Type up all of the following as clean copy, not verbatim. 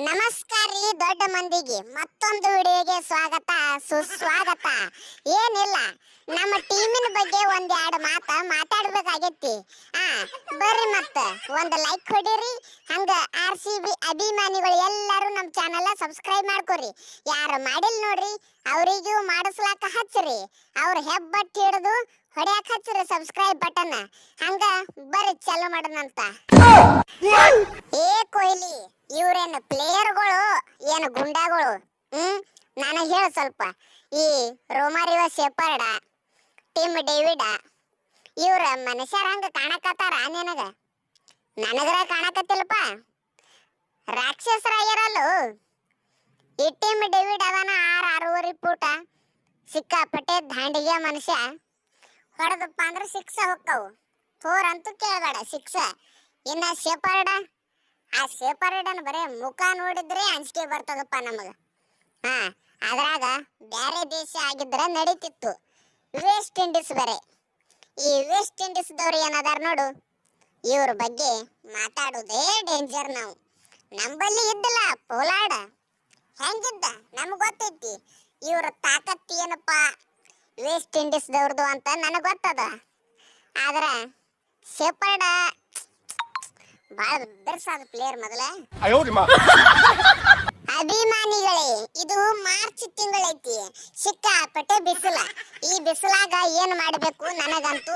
ನಮಸ್ಕಾರ ರೀ ದೊಡ್ಡ ಮಂದಿಗೆ ಮತ್ತೊಂದು ವಿಡಿಯೋಗೆ ಸ್ವಾಗತ ಸುಸ್ವಾಗತ. ಏನಿಲ್ಲ, ನಮ್ಮ ಟೀಮಿನ ಬಗ್ಗೆ ಒಂದೆರಡು ಮಾತಾಡಬೇಕಾಗೈತಿ. ಬರ್ರಿ ಮತ್ತ ಒಂದು ಲೈಕ್ ಹೊಡಿರಿ. ಹಂಗ RCB ಅಭಿಮಾನಿಗಳು ಎಲ್ಲರೂ ನಮ್ಮ ಚಾನೆಲ್ ಸಬ್ಸ್ಕ್ರೈಬ್ ಮಾಡ್ಕೊರಿ. ಯಾರು ಮಾಡಿಲ್ಲ ನೋಡ್ರಿ ಅವರಿಗೂ ಮಾಡಿಸ್ಲಾಕ ಹಚ್ಚ್ರಿ. ಅವ್ರ ಹೆಬ್ಬಟ್ಟು ಹಿಡಿದು ಹೊಡ್ಯಾಕ ಹಚ್ಚ್ರಿ ಸಬ್ಸ್ಕ್ರೈಬ್ ಬಟನ್. ಹಂಗ ಬರ್ರಿ ಚಾಲು ಮಾಡೋಣಂತ. ಏ ಕೊಹ್ಲಿ, ಇವ್ರೇನು ಪ್ಲೇಯರ್ಗಳು ಏನು ಗುಂಡಾಗಳು? ನನಗೆ ಹೇಳು ಸ್ವಲ್ಪ. ಈ ರೋಮಾರಿವ ಶೆಪರ್ಡ, ಟಿಮ್ ಡೇವಿಡ ಇವ್ರ ಮನುಷ್ಯರ ಹಂಗ ಕಾಣಕತ್ತಾರ ನಿನಗ? ನನಗರ ಕಾಣಕತ್ತಿಲ್ಲಪ್ಪ, ರಾಕ್ಷಸರಾಗ್ಯಾರಲ್ಲೋ. ಈ ಟಿಮ್ ಡೇವಿಡ್ ಅದನ 6-6.5 ಫೂಟ, ಸಿಕ್ಕಾಪಟ್ಟೆ ದಾಂಡಿಗೆ ಮನುಷ್ಯ. ಹೊಡೆದಪ್ಪ ಅಂದ್ರೆ ಸಿಕ್ಸ ಹೊಕ್ಕವು, ಫೋರ್ ಅಂತೂ ಕೇಳಬೇಡ, ಸಿಕ್ಸ. ಇನ್ನ ಶೆಪರ್ಡ, ಆ ಶೆಪರ್ಡನ್ ಬರೇ ಮುಖ ನೋಡಿದ್ರೆ ಅಂಜಿಕೆ ಬರ್ತದಪ್ಪ ನಮಗ. ಅದ್ರಾಗ ಬ್ಯಾರೆ ದೇಶ ಆಗಿದ್ರೆ ನಡೀತಿತ್ತು, ವೆಸ್ಟ್ ಇಂಡೀಸ್ ಬೇರೆ. ಈ ವೆಸ್ಟ್ ಇಂಡೀಸ್ದವ್ರು ಏನದಾರ ನೋಡು, ಇವ್ರ ಬಗ್ಗೆ ಮಾತಾಡೋದೇ ಡೇಂಜರ್. ನಾವು ನಂಬಲ್ಲಿ ಇದ್ದಿಲ್ಲ ಪೋಲಾಡ, ಹೆಂಗಿದ್ದ ನಮ್ಗೆ ಗೊತ್ತೈತಿ. ಇವ್ರ ತಾಕತ್ತು ಏನಪ್ಪ ವೆಸ್ಟ್ ಇಂಡೀಸ್ದವ್ರದು ಅಂತ ನನಗೆ ಗೊತ್ತದ. ಆದ್ರೆ ಶೆಪರ್ಡ ಬಾಳ ಬೆರ್ಸಾದ ಪ್ಲೇಯರ್ ಮೊದಲ. ಅಭಿಮಾನಿಗಳೇ, ಇದು ಮಾರ್ಚ್ ತಿಂಗಳೈತಿ, ಸಿಕ್ಕಾಪಟ್ಟೆ ಬಿಸಿಲ. ಈ ಬಿಸಿಲಾಗ ಏನ್ ಮಾಡ್ಬೇಕು ನನಗಂತೂ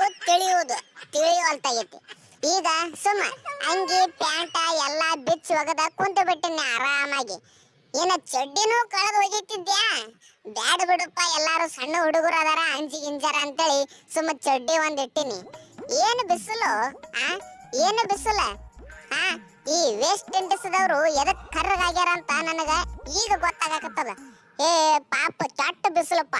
ತಿಳಿಯುವಂತಾಗೈತಿ. ಈಗ ಸುಮ್ಮ ಅಂಗಿ ಪ್ಯಾಂಟ ಎಲ್ಲ ಬಿಚ್ಚಿ ಒಗದ ಕುಂತು ಬಿಟ್ಟಿನಿ ಆರಾಮಾಗಿ. ಏನ ಚಡ್ಡಿನೂ ಕಳೆದು ಹೋಗಿತ್ತಿದ್ಯಾ? ಬ್ಯಾಡ ಬಿಡಪ್ಪ, ಎಲ್ಲಾರು ಸಣ್ಣ ಹುಡುಗರು ಅದಾರ ಅಂಜಿ ಗಿಂಜಾರ ಅಂತೇಳಿ ಸುಮ್ಮ ಚಡ್ಡಿ ಒಂದ್ ಇಟ್ಟಿನಿ. ಏನು ಬಿಸಿಲು, ಏನು ಬಿಸಿಲ. ಈ ವೆಸ್ಟ್ ಇಂಡೀಸ್ದವ್ರು ಎದಕ್ ಕರ್ರಗಾಗ್ಯಾರ ಅಂತ ನನಗ ಈಗ ಗೊತ್ತಾಗಕತ್ತದ. ಪಾಪ ಕೆಟ್ಟ ಬಿಸಿಲಪ್ಪ.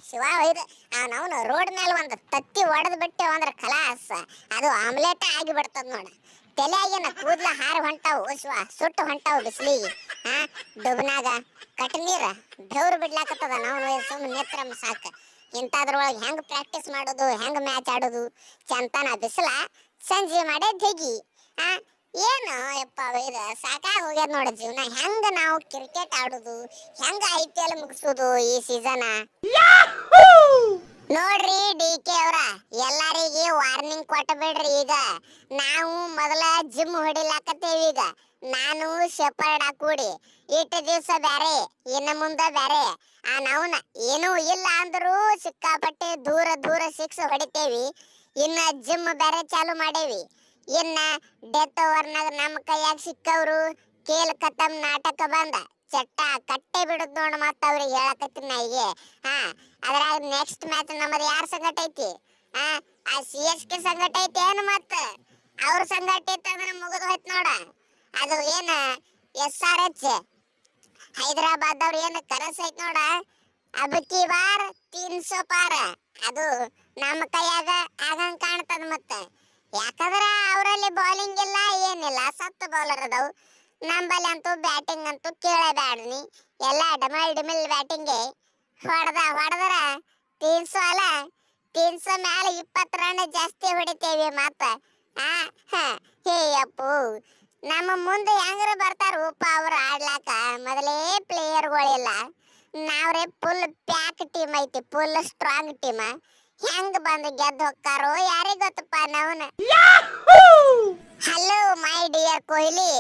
ಶಿವ ಇದು ಅವನವನು ರೋಡ್ ಮೇಲೆ ಒಂದು ತತ್ತಿ ಒಡೆದು ಬಿಟ್ಟೆವು ಅಂದ್ರೆ ಖಲಾಸ್, ಅದು ಆಮ್ಲೆಟ್ ಆಗಿ ಬಿಡ್ತದ ನೋಡ. ತಲೆಯಾಗಿನ ಕೂದ್ಲ ಹಾರಿ ಹೊಂಟಾವು, ಶಿವ ಸುಟ್ಟು ಹೊಂಟಾವು ಬಿಸಿಲಿಗೆ. ಡುಬ್ನಾಗ ಕಟ್ ನೀರ ಬೆವ್ರು ಬಿಡ್ಲಾಕತ್ತದ. ನಾವು ಸುಮ್ಮನೆ ನೇತ್ರ ಸಾಕ. ಇಂಥದ್ರೊಳಗೆ ಹೆಂಗ್ ಪ್ರಾಕ್ಟೀಸ್ ಮಾಡೋದು, ಹೆಂಗ್ ಮ್ಯಾಚ್ ಆಡೋದು ಚಂತನ ಬಿಸಿಲ. ಸಂಜೆ ಮಾಡೇ ತೆಗಿ. ಏನು ಯಪ್ಪ ಇದು ಸಾಕಾಗಿ ಹೋಗ್ಯದ ನೋಡ ಜೀವನ. ಹೆಂಗ ನಾವು ಕ್ರಿಕೆಟ್ ಆಡೋದು, ಹೆಂಗ IPL ಮುಗಿಸೋದು ಈ ಸೀಸನ್? ನೋಡ್ರಿ DK ಅವ್ರ, ಎಲ್ಲರಿಗೆ ವಾರ್ನಿಂಗ್ ಕೊಟ್ಟು ಬಿಡ್ರಿ. ಈಗ ನಾವು ಮೊದಲ ಜಿಮ್ ಹೊಡಿಲಾಕತ್ತೇವಿ. ಈಗ ನಾನು ಶೆಪರ್ಡ ಕೂಡಿ ಇಟ್ಟು ದಿವಸ ಬ್ಯಾರೆ, ಇನ್ನು ಮುಂದೆ ಬ್ಯಾರೆ. ನಾವ್ನ ಏನೂ ಇಲ್ಲ ಅಂದ್ರೂ ಸಿಕ್ಕಾಪಟ್ಟೆ ದೂರ ದೂರ ಸಿಕ್ಸ್ ಹೊಡಿತೇವಿ. ಇನ್ನ ಜಿಮ್ ಬೇರೆ ಚಾಲು ಮಾಡೇವಿ. ಇನ್ನ ಡೆತ್ ಓವರ್ನಾಗ ನಮ್ಮ ಕೈಯಾಗ ಸಿಕ್ಕವ್ರು ಕೇಲ್ ಕತಮ್ ನಾಟಕ ಬಂದ ಚಟ್ಟ ಕಟ್ಟೆ ಬಿಡುದ್ ನೋಡ. ಮತ್ತ ಅವ್ರಿಗೆ ಹೇಳಕತ್ತೀನಿ ಈಗ. ಅದ್ರಾಗ ನೆಕ್ಸ್ಟ್ ಮ್ಯಾಚ್ ನಮ್ಮದು ಯಾರ ಸಂಗಟ ಐತಿ? CSK ಸಂಗಟ ಐತಿ ಏನು? ಮತ್ತ ಅವ್ರ ಸಂಗಟ ಇತ್ತಂದ್ರೆ ಮುಗಿದು ಹೋಯ್ತು ನೋಡ. ಅದು ಏನ SRH ಹೈದರಾಬಾದ್ ಅವ್ರ ಏನು ಕನಸು ಐತಿ ನೋಡ, ಅಬಕಿ ಬಾರ್ 300 ಪಾರ. ಅದು ನಮ್ಮ ಕೈಯಾಗ ಆಗಂಗ್ ಕಾಣ್ತದ. ಮತ್ತೆ ಯಾಕಂದ್ರ ಅವರಲ್ಲಿ ಬೌಲಿಂಗ್ ಇಲ್ಲ, ಏನಿಲ್ಲ, ಸತ್ತು ಬೌಲರ್ ಅದಾವು. ನಂಬಲ್ಲಿ ಅಂತೂ ಬ್ಯಾಟಿಂಗ್ ಅಂತೂ ಕೇಳಬೇಡ್ನಿ, ಎಲ್ಲ ಡಿಮಿಲ್ ಬ್ಯಾಟಿಂಗ್. ಹೊಡೆದ್ರ 300 ಅಲ್ಲ, 300 ಮ್ಯಾಲೆ 20 ರನ್ ಜಾಸ್ತಿ ಹೊಡಿತೇವಿ. ಮತ್ತ ಅಪ್ಪು ನಮ್ಮ ಮುಂದೆ ಹೆಂಗ್ರ ಬರ್ತಾರಪ್ಪ ಅವ್ರು ಆಡ್ಲಾಕ. ಮೊದಲೇ ಪ್ಲೇಯರ್ಗಳಿಲ್ಲ, ನಾವ್ರೆ ಫುಲ್ ಪ್ಯಾಕ್ ಟೀಮ್ ಐತಿ, ಫುಲ್ ಸ್ಟ್ರಾಂಗ್ ಟೀಮ್. ಹೆಂಗ್ ಬಂದು ಗೆದ್ದು ಹೋಗ್ತಾರೋ ಯಾರಿಗ ಗೊತ್ತಪ್ಪ. ನಾವ್ನ hello my dear Kohli,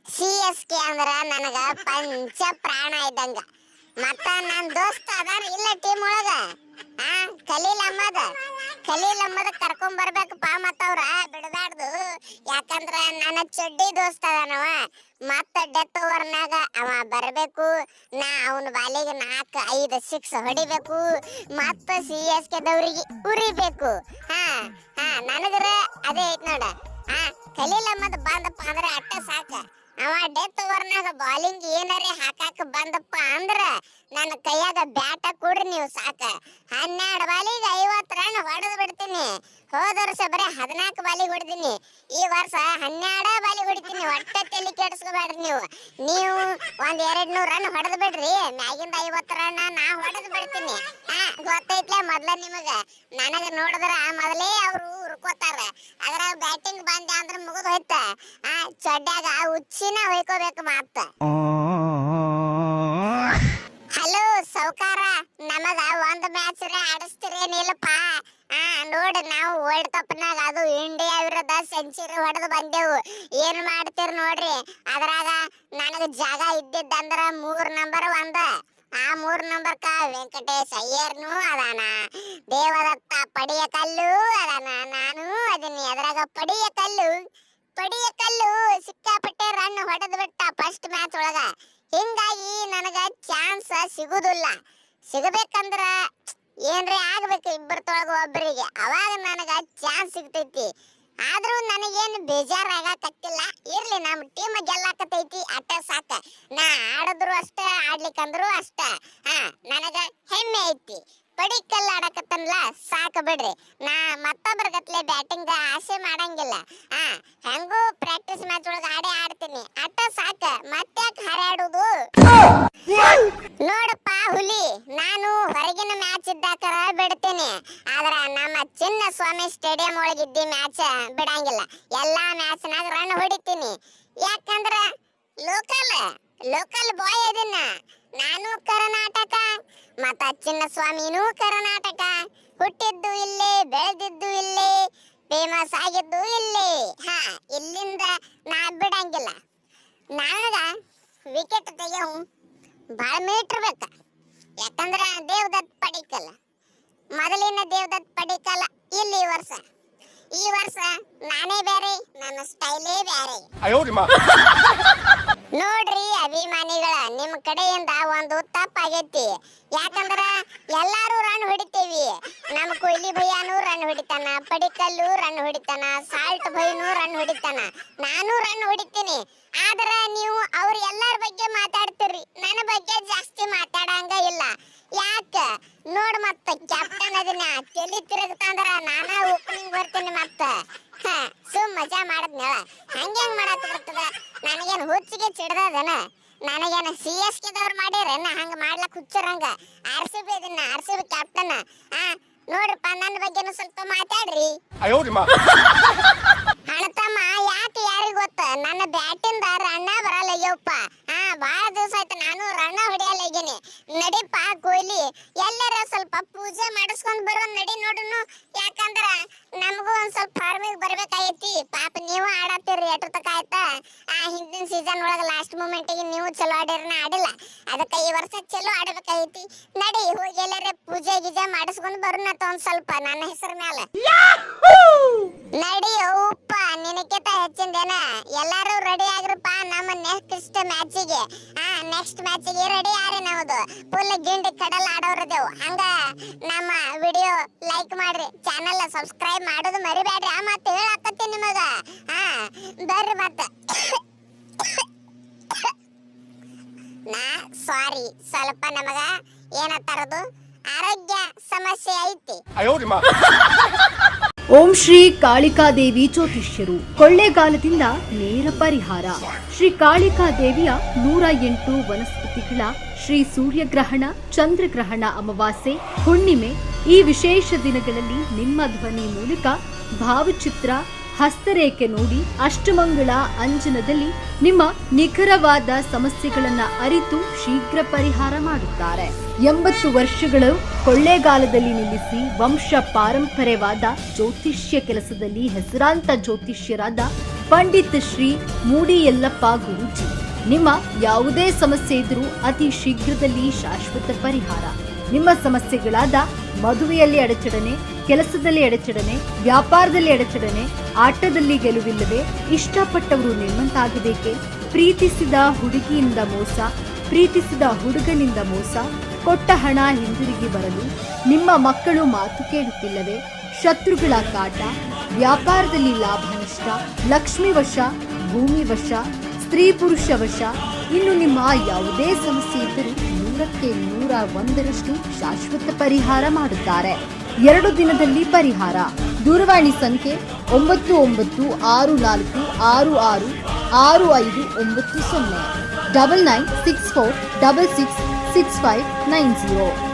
CSK ಅಂದ್ರ ನನಗ ಪಂಚ ಪ್ರಾಣ ಇದ್ದಂಗ. ಮತ್ತ ನನ್ನ ದೋಸ್ತ ಅದಾನ ಇಲ್ಲ ಟೀಮ್ ಒಳಗ, ಖಲೀಲ್ ಅಹ್ಮದ್ ಕರ್ಕೊಂಡ್ ಬರ್ಬೇಕಪ್ಪ. ಮತ್ತ ಅವ್ರ ಬಿಡದಾಡ್ದು, ಯಾಕಂದ್ರ ನನ್ನ ಚಡ್ಡಿ ದೋಸ್ತ ಅದಾನವ. ಮತ್ತ ಡೆತ್ ಓವರ್ನಾಗ ಅವ ಬರ್ಬೇಕು, ನಾ ಅವನ ಬಾಲಿಗೆ 4-5 ಸಿಕ್ಸ್ ಹೊಡಿಬೇಕು. ಮತ್ತ CSK ದವ್ರಿಗೆ ಉರಿಬೇಕು. ನನಗರ ಅದೇ ಐತ್ ನೋಡ. ಖಲೀಲ್ ಅಹ್ಮದ್ ಬಂದಪ್ಪ ಅಂದ್ರೆ ಅಟ್ಟ ಸಾಕ. ಅವ ಡೆತ್ ಓವರ್ನಾಗ ಬಾಲಿಂಗ್ ಏನಾರೇ ಹಾಕಾಕ ಬಂದಪ್ಪ ಅಂದ್ರ ನನ್ನ ಕೈಯಾಗ ಬ್ಯಾಟ ಕೊಡ್ರಿ ನೀವು ಸಾಕ. 12 ಬಾಲಿಗೆ 50 ರನ್ ಹೊಡೆದು ಬಿಡ್ತೀನಿ. ಹೋದ ವರ್ಷ ಬರೀ 14 ಬಾಲಿಗೆ ಹೊಡಿತೀನಿ, ಈ ವರ್ಷ 12 ಬಾಲಿಗೆ ಹೊಡಿತೀನಿ. ಒಟ್ಟ ತಲೆ ಕೆಡಿಸ್ಕೋಬೇಡ್ರಿ ನೀವು. ಒಂದ್ 200 ರನ್ ಹೊಡೆದು ಬಿಡ್ರಿ, ಮ್ಯಾಗಿಂದ 50 ರನ್ ನಾ ಹೊಡೆದು ಬಿಡ್ತೀನಿ. ಗೊತ್ತೈತ್ಲ ಮೊದ್ಲ ನಿಮಗ. ನನಗ ನೋಡಿದ್ರ ಮೊದಲೇ ಅವ್ರು ಉಳ್ಕೋತಾರ. ಅದ್ರಾಗ ಬ್ಯಾಟಿಂಗ್ ಬಂದೆ ಅಂದ್ರೆ ಮುಗಿದು ಹೋಯ್ತ. ಚಡ್ಡ್ಯಾಗ ಉಚ್ಚಿನ ಹೊಯ್ಕೋಬೇಕು ಮಾತ. ಹಲೋ ಸೌಕಾರ, ನಮಗ ಒಂದ್ ಮ್ಯಾಚ್ ಆಡಿಸ್ತಿರೇನಿಲ್ಲಪ್ಪ. ನೋಡ್ ನಾವು ವರ್ಲ್ಡ್ ಕಪ್ ನಾಗ ಅದು ಇಂಡಿಯಾ ವಿರುದ್ಧ ಸೆಂಚುರಿ ಹೊಡೆದು ಬಂದೆವು. ಏನ್ ಮಾಡ್ತೀರಿ ನೋಡ್ರಿ. ಅದ್ರಾಗ ನನಗ ಜಾಗ ಇದ್ದಿದ್ದಂದ್ರ 3 ನಂಬರ್ ಒಂದ. ಆ 3 ನಂಬರ್ಕ ವೆಂಕಟೇಶ್ ಅಯ್ಯರ್ನು ಅದಾನ, ದೇವದತ್ತ ಪಡಿಯ ಕಲ್ಲು ಅದಾನ, ನಾನು ಅದೀನಿ. ಅದ್ರಾಗ ಪಡಿಯ ಕಲ್ಲು ಸಿಕ್ಕಾಪಟ್ಟೆ ರನ್ ಹೊಡೆದ್ ಬಿಟ್ಟ ಫಸ್ಟ್ ಮ್ಯಾಚ್ ಒಳಗ. ಹಿಂಗಾಗಿ ನನಗ ಚಾನ್ಸ್ ಸಿಗಬೇಕಂದ್ರ ಏನ್ರಿ ಆಗ್ಬೇಕು ಇಬ್ಬರತೊಳಗ ಒಬ್ಬರಿಗೆ, ಅವಾಗ ನನಗ ಚಾನ್ಸ್ ಸಿಗ್ತೈತಿ. ಆದ್ರೂ ನನಗೇನು ಬೇಜಾರಾಗಕತ್ತಿಲ್ಲ. ಇರ್ಲಿ, ನಮ್ಮ ಟೀಮ್ ಗೆಲ್ಲಾಕತೈತಿ, ಅಟ್ಟ ಸಾಕ. ನಾ ಆಡಿದ್ರು ಅಷ್ಟ, ಆಡ್ಲಿಕ್ಕಂದ್ರು ಅಷ್ಟ. ನನಗ ಹೆಮ್ಮೆ ಐತಿ. ಪಡಿಕಲ್ಲ ಆಡಕತ್ತನ್ಲ, ಸಾಕು ಬಿಡ್ರಿ. ನಾ ಮತ್ತೊಬ್ಬರ ಗತ್ಲೆ ಬ್ಯಾಟಿಂಗ್ ಆಸೆ ಮಾಡಂಗಿಲ್ಲ. ಹೆಂಗೂ ಪ್ರಾಕ್ಟೀಸ್ ಮ್ಯಾಚ್ ಒಳಗ ಆಡ್ತೀನಿ, ಅಟ್ಟ ಸಾಕ. ಮತ್ತ್ಯಾಕೆ ಹಾರಾಡುದು? ನೋಡಪ್ಪ ಹುಲಿ, ನಾನು ಹೊರಗಿನ ಮ್ಯಾಚ್ ಇದ್ದಾಕರ ಬಿಡ್ತೀನಿ. ಆದ್ರ ನಮ್ಮ ಚಿನ್ನ ಸ್ವಾಮಿ ಸ್ಟೇಡಿಯಂ ಒಳಗಿದ್ದಿ ಮ್ಯಾಚ್ ಬಿಡಂಗಿಲ್ಲ. ಎಲ್ಲಾ ಮ್ಯಾಚ್ನಾಗ ರನ್ ಹೊಡಿತೀನಿ. ಯಾಕಂದ್ರ ಲೋಕಲ್ ಬಾಯ್ ಅದನ್ನ. ನಾನು ಕರ್ನಾಟಕ, ಮತ್ತ ಚಿನ್ನ ಸ್ವಾಮಿನೂ ಕರ್ನಾಟಕ. ಹುಟ್ಟಿದ್ದು ಇಲ್ಲೇ, ಬೆಳೆದಿದ್ದು ಇಲ್ಲೇ, ಫೇಮಸ್ ಆಗಿದ್ದು ಇಲ್ಲೇ. ಇಲ್ಲಿಂದ ನಾ ಬಿಡಂಗಿಲ್ಲ. ನನಗ ವಿಕೆಟ್ ತೆಗೆಯೋ ಬಾಳ ಮೀಟರ್ ಬೇಕ. ಯಾಕಂದ್ರ ದೇವದತ್ ಪಡಿಕಲ್ಲ, ಮೊದಲಿನ ದೇವದತ್ ಪಡಿಕಲ್ಲ ಇಲ್ಲಿ ಈ ವರ್ಷ ನಾನೇ ಬೇರೆ, ನನ್ನ ಸ್ಟೈಲೇ ಬೇರೆ. ನೋಡ್ರಿ ಅಭಿಮಾನಿಗಳ, ನಿಮ್ ಕಡೆಯಿಂದ ಒಂದು ತಪ್ಪಾಗೈತಿ. ಯಾಕಂದ್ರ ಎಲ್ಲಾರು ರನ್ ಹೊಡಿತೇವಿ. ನಮ್ಮ ಕೊಹ್ಲಿ ಭಯ್ಯನೂ ರನ್ ಹೊಡಿತಾನ, ಪಡಿಕಲ್ಲು ರನ್ ಹೊಡಿತಾನ, ಸಾಲ್ಟ್ ಭಯ್ಯನೂ ರನ್ ಹೊಡಿತಾನ, ನಾನು ರನ್ ಹೊಡಿತೀನಿ. ಆದ್ರ ನೀವು ಅವ್ರ ಎಲ್ಲಾರ ಬಗ್ಗೆ ಮಾತಾಡ್ತೀರಿ, ನನ್ನ ಬಗ್ಗೆ ಜಾಸ್ತಿ ಮಾತಾಡಂಗ ಇಲ್ಲ. ಯಾಕ ನೋಡ್, ಮತ್ತ ಕ್ಯಾಪ್ಟನ್ ಅದನ್ನ ತಲಿ ತಿರುಗತಂದ್ರ ನಾನ ಓಪನಿಂಗ್ ಬರ್ತೀನಿ. ಮತ್ತ ಸುಮ್ ಮಜಾ ಮಾಡದ್ನೇಳ. ಹಂಗ್ಯಾಂಗ್ ಮಾಡಕ್ ಬರ್ತದ? ನನಗೇನು ಹುಚ್ಚಿಗೆ ಚಿಡ್ದದನ? ನನಗೇನು CSK ದವ್ರು ಮಾಡ್ಯಾರೇನ ಹಂಗ ಮಾಡ್ಲಕ್ ಹುಚ್ಚರಂಗ? RCB ಅದನ್ನ, RCB ಕ್ಯಾಪ್ಟನ್. ನೋಡ್ರಪ್ಪ, ನನ್ನ ಬಗ್ಗೆನು ಸ್ವಲ್ಪ ಮಾತಾಡ್ರಿ. ಹಣತಮ್ಮ, ಯಾಕೆ ಯಾರಿಗ ಗೊತ್ತ? ನನ್ನ ಬ್ಯಾಟಿಂದ ರನ್ನ ಬರಲ್ಲಯ್ಯಪ್ಪ. ಬಾಳ ದಿವಸ ಆಯ್ತು ನಾನು ರನ್ನ ಹೊಡಿಯಲ್ಲಾಗೀನಿ. ನಡಿಪ್ಪ ಕೊಹ್ಲಿ, ಎಲ್ಲರ ಸ್ವಲ್ಪ ಪೂಜೆ ಮಾಡಿಸ್ಕೊಂಡ್ ಬರೋ ನಡಿ ನೋಡುನು. ಯಾಕಂದ್ರ ನಮಗೂ ಒಂದ್ ಸ್ವಲ್ಪ ಫಾರ್ಮಿಗೆ ಬರ್ಬೇಕಾಗೈತಿ. ಪಾಪ ನೀವು ಆಡತ್ತೀರಿ, ಎಷ್ಟೋ ತಕ ಆಯ್ತಾ. ಹಿಂದಿನ ಸೀಸನ್ ಒಳಗ ಲಾಸ್ಟ್ ಮೂಮೆಂಟಿಗೆ ನೀವು ಚಲೋ ಆಡಿರ್ನ ಆಡಿಲ್ಲ. ಅದಕ್ಕೆ ಈ ವರ್ಷ ಚಲೋ ಆಡಬೇಕಾಗೈತಿ. ನಡಿ, ಹೋಗಿ ಎಲ್ಲರ ಪೂಜೆ ಗೀಜೆ ಮಾಡಿಸ್ಕೊಂಡ್ ಬರೋಣ ಒಂದ್ ಸ್ವಲ್ಪ ನನ್ನ ಹೆಸರ ಮ್ಯಾಲ. ನಡಿ ಉಪ್ಪ, ನಿನಕ್ಕಿಂತ ಹೆಚ್ಚಿಂದೇನ. ಎಲ್ಲಾರು ರೆಡಿ ಆಗ್ರಪ್ಪ ನಮ್ಮ ನೆಕ್ಸ್ಟ್ ಮ್ಯಾಚಿಗೆ. ನೆಕ್ಸ್ಟ್ ಮ್ಯಾಚಿಗೆ ರೆಡಿ ಆರಿ. ನಾವುದು ಫುಲ್ ಗಿಂಡಿ ಕಡಲ್ ಆಡೋರದೇವು. ಹಂಗ ನಮ್ಮ ವಿಡಿಯೋ ಲೈಕ್ ಮಾಡ್ರಿ, ಚಾನಲ್ ಸಬ್ಸ್ಕ್ರೈಬ್ ಮಾಡೋದು ಮರಿಬೇಡ್ರಿ. ಮತ್ತೆ ಹೇಳಾಕತ್ತೀನಿ ನಿಮಗ. ಬರ್ರಿ ಮತ್ತ. ಸಾರಿ, ಸ್ವಲ್ಪ ನಮಗ ಏನಂತಾರದು ಆರೋಗ್ಯ ಸಮಸ್ಯೆ ಐತಿ. ಓಂ ಶ್ರೀ ಕಾಳಿಕಾದೇವಿ ಜ್ಯೋತಿಷ್ಯರು, ಕೊಳ್ಳೇಗಾಲದಿಂದ ನೇರ ಪರಿಹಾರ. ಶ್ರೀ ಕಾಳಿಕಾದೇವಿಯ 108 ವನಸ್ಪತಿಗಳ ಶ್ರೀ ಸೂರ್ಯಗ್ರಹಣ, ಚಂದ್ರಗ್ರಹಣ, ಅಮಾವಾಸ್ಯೆ, ಹುಣ್ಣಿಮೆ ಈ ವಿಶೇಷ ದಿನಗಳಲ್ಲಿ ನಿಮ್ಮ ಧ್ವನಿ ಮೂಲಕ ಭಾವಚಿತ್ರ, ಹಸ್ತರೇಖೆ ನೋಡಿ ಅಷ್ಟಮಂಗಳ ಅಂಜನದಲ್ಲಿ ನಿಮ್ಮ ನಿಖರವಾದ ಸಮಸ್ಯೆಗಳನ್ನ ಅರಿತು ಶೀಘ್ರ ಪರಿಹಾರ ಮಾಡುತ್ತಾರೆ. 80 ವರ್ಷಗಳು ಕೊಳ್ಳೇಗಾಲದಲ್ಲಿ ನಿಲ್ಲಿಸಿ ವಂಶ ಪಾರಂಪರ್ಯವಾದ ಜ್ಯೋತಿಷ್ಯ ಕೆಲಸದಲ್ಲಿ ಹೆಸರಾಂತ ಜ್ಯೋತಿಷ್ಯರಾದ ಪಂಡಿತ್ ಶ್ರೀ ಮೂಡಿ ಯಲ್ಲಪ್ಪ ಗುರೂಜಿ ನಿಮ್ಮ ಯಾವುದೇ ಸಮಸ್ಯೆ ಇದ್ರೂ ಅತಿ ಶೀಘ್ರದಲ್ಲಿ ಶಾಶ್ವತ ಪರಿಹಾರ. ನಿಮ್ಮ ಸಮಸ್ಯೆಗಳಾದ ಮದುವೆಯಲ್ಲಿ ಅಡಚಣೆ, ಕೆಲಸದಲ್ಲಿ ಅಡಚಣೆ, ವ್ಯಾಪಾರದಲ್ಲಿ ಅಡಚಣೆ, ಆಟದಲ್ಲಿ ಗೆಲುವಿಲ್ಲದೆ, ಇಷ್ಟಪಟ್ಟವರು ನಿಮ್ಮಂತಾಗಬೇಕೆ, ಪ್ರೀತಿಸಿದ ಹುಡುಗಿಯಿಂದ ಮೋಸ, ಪ್ರೀತಿಸಿದ ಹುಡುಗನಿಂದ ಮೋಸ, ಕೊಟ್ಟ ಹಣ ಹಿಂದಿರುಗಿ ಬರಲು, ನಿಮ್ಮ ಮಕ್ಕಳು ಮಾತು ಕೇಳುತ್ತಿಲ್ಲವೇ, ಶತ್ರುಗಳ ಕಾಟ, ವ್ಯಾಪಾರದಲ್ಲಿ ಲಾಭ ನಷ್ಟ, ಲಕ್ಷ್ಮಿ ವಶ, ಭೂಮಿ ವಶ, ಸ್ತ್ರೀ ಪುರುಷ ವಶ, ಇನ್ನು ನಿಮ್ಮ ಯಾವುದೇ ಸಮಸ್ಯೆ ಇದ್ದರೂ 100ಕ್ಕೆ 101ರಷ್ಟು ಶಾಶ್ವತ ಪರಿಹಾರ ಮಾಡುತ್ತಾರೆ. 2 ದಿನದಲ್ಲಿ ಪರಿಹಾರ. ದೂರವಾಣಿ ಸಂಖ್ಯೆ 9964666590 9964666590.